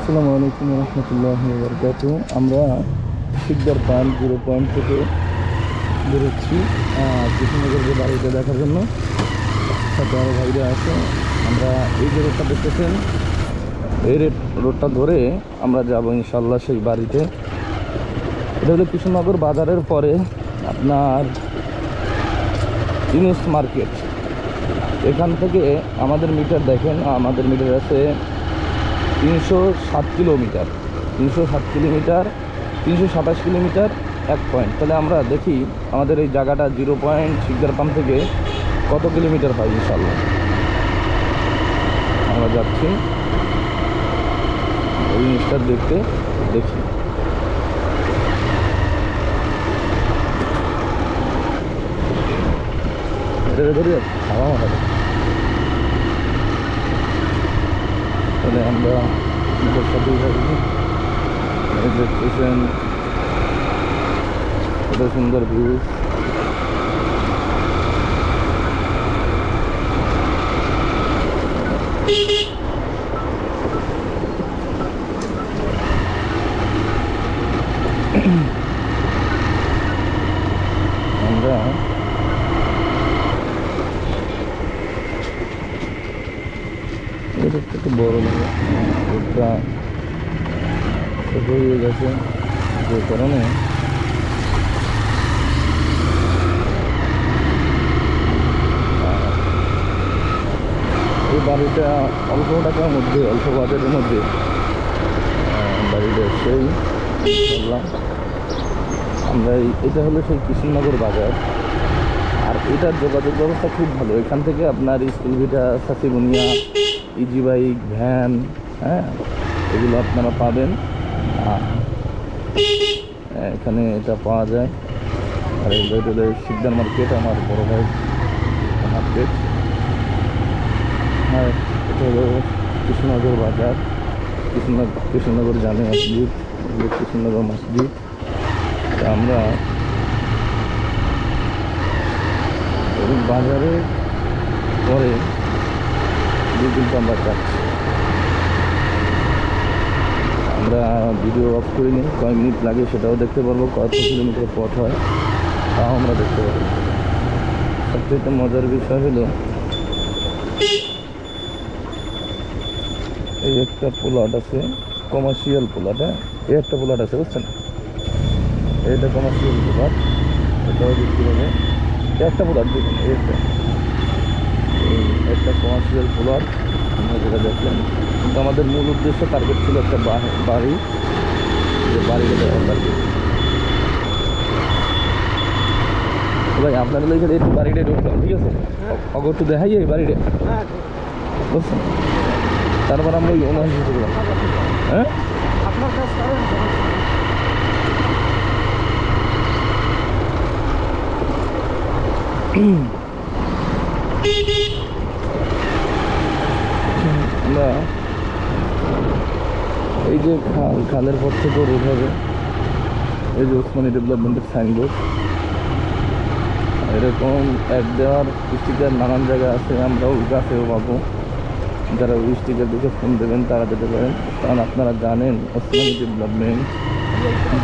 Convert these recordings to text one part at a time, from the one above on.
আসসালামু আলাইকুম রহমতুল্লাহি ওয়া বারাকাতুহু। আমরা শিকদার পান 0 পয়েন্ট থেকে বেরোচ্ছি কৃষ্ণনগর যে বাড়িটা দেখার জন্য। সাথে আরও ভাইরা আছে। আমরা এই যে রোডটা দেখতেছেন, এই রোডটা ধরে আমরা যাব ইনশাল্লাহ সেই বাড়িতে। এটা হলো কৃষ্ণনগর বাজারের পরে আপনার ইউনুস মার্কেট। এখান থেকে আমাদের মিটার দেখেন, আমাদের মিটার আছে 307 কিলোমিটার, 327 কিলোমিটার 1 পয়েন্ট। তাহলে আমরা দেখি আমাদের এই জায়গাটা 0 পয়েন্ট শিকদার পাম্প থেকে কত কিলোমিটার হয়। ইনশাল্লাহ আমরা যাচ্ছি এই জিনিসটা দেখতে। দেখি ধরে খাওয়া হবে। তাহলে আমরা সাথেই থাকি। দেখতেছেন কত সুন্দর ভিউ। আমরা একটু বড় লাগে, রোডটা ছোট হয়ে গেছে যে কারণে এই বাড়িটা অল্প টাকার মধ্যে, অল্প বাজেটের মধ্যে বাড়িটা সেই বললাম আমরা। এটা হলো সেই কৃষ্ণনগর বাজার। আর এটার যোগাযোগ ব্যবস্থা খুব ভালো। এখান থেকে আপনার স্কুল ভিটা, সাসিবুনিয়া, ইজি বাইক, ভ্যান, এগুলো আপনারা পাবেন। এখানে এটা পাওয়া যায়। আর এই হলো শিকদার মার্কেট, আমার বড় ভাই মার্কেট। আর এটা হলো কৃষ্ণনগর বাজার, কৃষ্ণনগর জামে মসজিদ, কৃষ্ণনগর মসজিদ। আমরা বাজারে পরে কিন্তু আমরা যাচ্ছি। আমরা ভিডিও অফ করে নিই, কয় মিনিট লাগে সেটাও দেখতে পারবো, কত কিলোমিটার পথ হয় তাও আমরা দেখতে পারবো। সবচেয়ে মজার বিষয় হলো এই একটা প্লট আছে, কমার্শিয়াল প্লট। এই একটা প্লট আছে, বুঝছেন, এইটা কমার্শিয়াল প্লট, এটাও দেখতে পাবে। একটা প্লট দেখুন, একটা কমার্শিয়াল প্লট আমরা যেটা দেখলেন। কিন্তু আমাদের মূল উদ্দেশ্য, টার্গেট ছিল একটা বাড়ি, যে বাড়িটা দেওয়ার টার্গেট। ভাই আপনারা এখানে এই বাড়িটাই ঢুকলাম, ঠিক আছে? একটু দেখাই এই বাড়িটা, বুঝছেন? তারপর আমরা ওই অনুযায়ী করলাম। হ্যাঁ, আমরা এই যে খালের পর থেকে রোড হবে, এই যে ওসমানী ডেভেলপমেন্টের সাইনবোর্ড, এরকম এক দেওয়ার স্টিকার নানান জায়গায় আছে। আমরাও গাছেও পাবো। যারা ওই স্টিকার দেখে ফোন দেবেন তারা যেতে পারেন। কারণ আপনারা জানেন ওসমানী ডেভেলপমেন্ট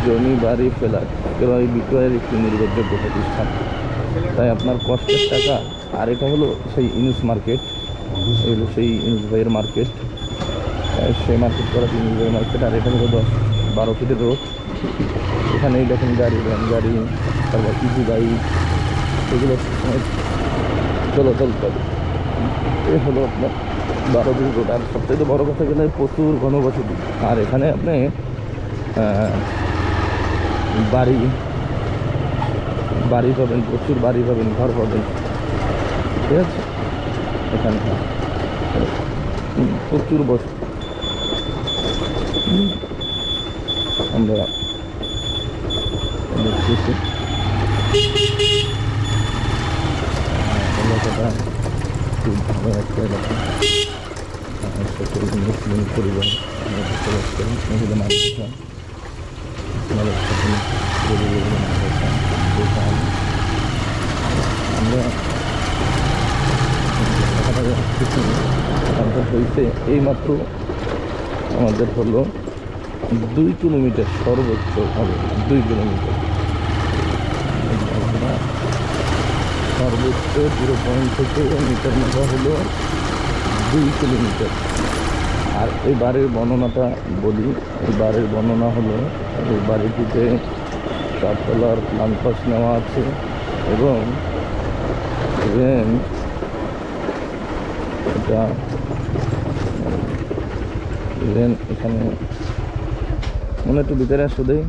জমি, বাড়ি, ফ্ল্যাট ক্রয় বিক্রয়ের একটি নির্ভরযোগ্য প্রতিষ্ঠান। তাই আপনার কষ্টের টাকা। আর এটা হলো সেই ইউনুস মার্কেট, এগুলো সেই ইউনুস ভাইয়ের মার্কেট। সেই মার্কেট করা ইউনুস ভাইয়ের মার্কেট। আর এটা হলো 10-12 ফিটের রোড। এখানেই দেখেন গাড়ি, ভ্যান গাড়ি, তারপর ইজি বাইক, এগুলো চলাচল করে। এই হলো আপনার 12 ফিট রোড। আর সবথেকে বড় কথা গেলে প্রচুর ঘনবসতি। আর এখানে আপনি বাড়ি পাবেন, প্রচুর বাড়ি পাবেন, ঘর পাবেন, ঠিক আছে? এখানে প্রচুর বসতি। আমরা দেখতেছি এলাকাটা খুব ভালো একটা এলাকা। সকল মুসলিম পরিবার, আমরা বসবাস করি। মহিলা মাদ্রাসা, আমরা হয়েছে এইমাত্র আমাদের হলো 2 কিলোমিটার, সর্বোচ্চ হবে 2 কিলোমিটার। সর্বোচ্চ 0.2 কিলোমিটার মতো হলো 2 কিলোমিটার। আর এই বাড়ির বর্ণনাটা বলি। এই বাড়ির বর্ণনা হলো, এই বাড়িটিতে 4 তলার প্ল্যান পাস নেওয়া আছে এবং ইভেন এটা এখানে মনে একটু ভিতরে আসো দেই।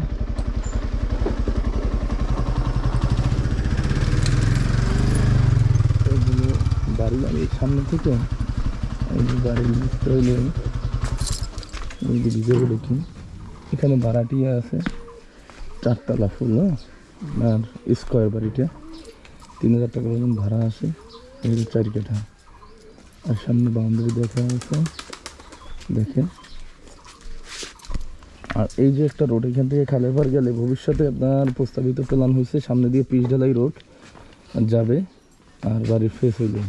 বাড়ি বাড়ির সামনে থেকে এই যে বাড়ির ভিতরে হইলে এই যে ভিতরে দেখি এখানে ভাড়াটিয়া আছে 4 তলা ফুল, আর স্কোয়ার বাড়িটা 3000 টাকা মতন ভাড়া আছে। এই 4 কাঠা আর সামনে বাউন্ডারি দেখা আছে দেখেন। আর এই যে একটা রোড, এখান থেকে খালেপাড় গেলে ভবিষ্যতে আপনার প্রস্তাবিত প্ল্যান হয়েছে সামনে দিয়ে পিচ ঢালাই রোড যাবে আর বাড়ির ফেস হইলে